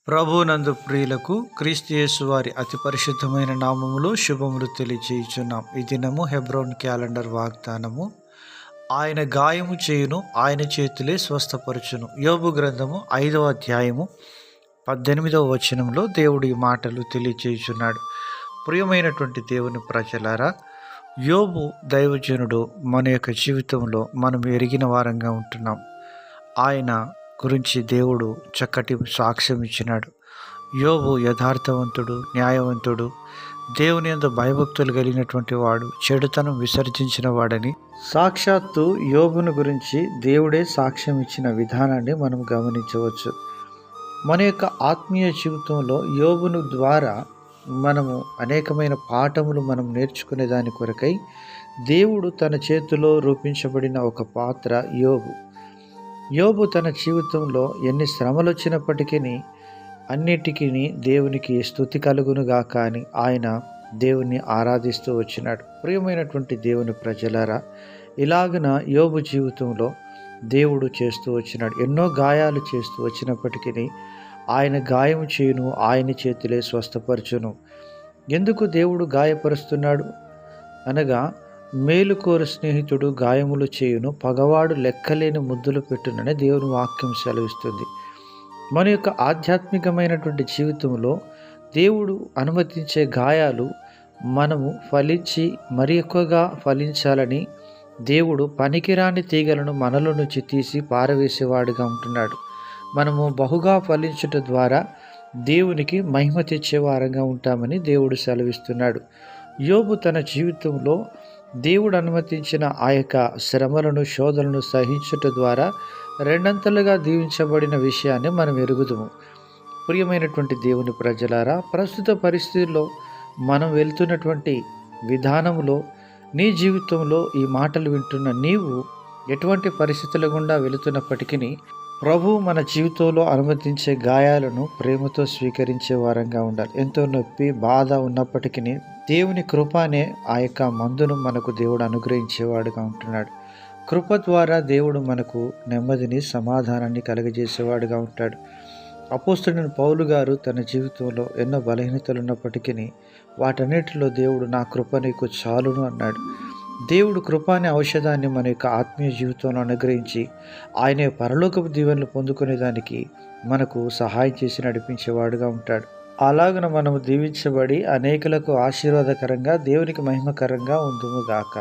ప్రభునందు ప్రియులకు క్రీస్తు యేసు వారి అతి పరిశుద్ధమైన నామములో శుభములు తెలియజేయుచున్నాం. ఈ దినము హెబ్రోన్ క్యాలెండర్ వాగ్దానము. ఆయన గాయము చేయును, ఆయన చేతులే స్వస్థపరచును. యోబు గ్రంథము 5వ అధ్యాయము 18వ వచనంలో దేవుడు ఈ మాటలు తెలియజేయుచున్నాడు. ప్రియమైనటువంటి దేవుని ప్రజలారా, యోబు దైవజనుడు మన యొక్క జీవితంలో మనం ఎరిగిన వారంగా ఉంటున్నాం. ఆయన గురించి దేవుడు చక్కటి సాక్ష్యం ఇచ్చినాడు. యోబు యథార్థవంతుడు, న్యాయవంతుడు, దేవుని యందు భయభక్తులు కలిగినటువంటి వాడు, చెడుతనం విసర్జించిన వాడని సాక్షాత్తు యోబును గురించి దేవుడే సాక్ష్యం ఇచ్చిన విధానాన్ని మనం గమనించవచ్చు. మన యొక్క ఆత్మీయ జీవితంలో యోబును ద్వారా మనము అనేకమైన పాఠములు మనం నేర్చుకునే దాని కొరకై దేవుడు తన చేతిలో రూపించబడిన ఒక పాత్ర యోబు. యోబు తన జీవితంలో ఎన్ని శ్రమలు వచ్చినప్పటికీ అన్నిటికీ దేవునికి స్తుతి కలుగునుగా కానీ ఆయన దేవుణ్ణి ఆరాధిస్తూ వచ్చినాడు. ప్రియమైనటువంటి దేవుని ప్రజలారా, ఇలాగున యోబు జీవితంలో దేవుడు చేస్తూ వచ్చినాడు. ఎన్నో గాయాలు చేస్తూ వచ్చినప్పటికీ ఆయన గాయం చేయును, ఆయన చేతులే స్వస్థపరచును. ఎందుకు దేవుడు గాయపరుస్తున్నాడు అనగా, మేలుకోరు స్నేహితుడు గాయములు చేయును, పగవాడు లెక్కలేని ముద్దులు పెట్టునని దేవుని వాక్యం సెలవిస్తుంది. మన యొక్క ఆధ్యాత్మికమైనటువంటి జీవితంలో దేవుడు అనుమతించే గాయాలు మనము ఫలించి మరి ఎక్కువగా ఫలించాలని దేవుడు పనికిరాని తీగలను మనలో నుంచి తీసి పారవేసేవాడుగా ఉంటున్నాడు. మనము బహుగా ఫలించుట ద్వారా దేవునికి మహిమ తెచ్చేవారంగా ఉంటామని దేవుడు సెలవిస్తున్నాడు. యోబు తన జీవితంలో దేవుడు అనుమతించిన ఆ యొక్క శ్రమలను, శోధనలను సహించుట ద్వారా రెండంతలుగా దీవించబడిన విషయాన్ని మనం ఎరుగుదుము. ప్రియమైనటువంటి దేవుని ప్రజలారా, ప్రస్తుత పరిస్థితుల్లో మనం వెళ్తున్నటువంటి విధానంలో నీ జీవితంలో ఈ మాటలు వింటున్న నీవు ఎటువంటి పరిస్థితుల గుండా వెళుతున్నప్పటికీ ప్రభువు మన జీవితంలో అనుమతించే గాయాలను ప్రేమతో స్వీకరించే వారంగా ఉండాలి. ఎంతో నొప్పి, బాధ ఉన్నప్పటికీ దేవుని కృపనే ఆ యొక్క మందును మనకు దేవుడు అనుగ్రహించేవాడుగా ఉంటున్నాడు. కృప ద్వారా దేవుడు మనకు నెమ్మదిని, సమాధానాన్ని కలుగజేసేవాడుగా ఉంటాడు. అపోస్తలుడైన పౌలు గారు తన జీవితంలో ఎన్నో బలహీనతలు ఉన్నప్పటికీ వాటన్నిటిలో దేవుడు నా కృప నీకు చాలును అన్నాడు. దేవుడు కృప అనే ఔషధాన్ని మన యొక్క ఆత్మీయ జీవితంలో అనుగ్రహించి ఆయనే పరలోకపు దీవెనలు పొందుకునే దానికి మనకు సహాయం చేసి నడిపించేవాడుగా ఉంటాడు. అలాగన మనము దీవించబడి అనేకులకు ఆశీర్వాదకరంగా, దేవునికి మహిమకరంగా ఉందుము గాక.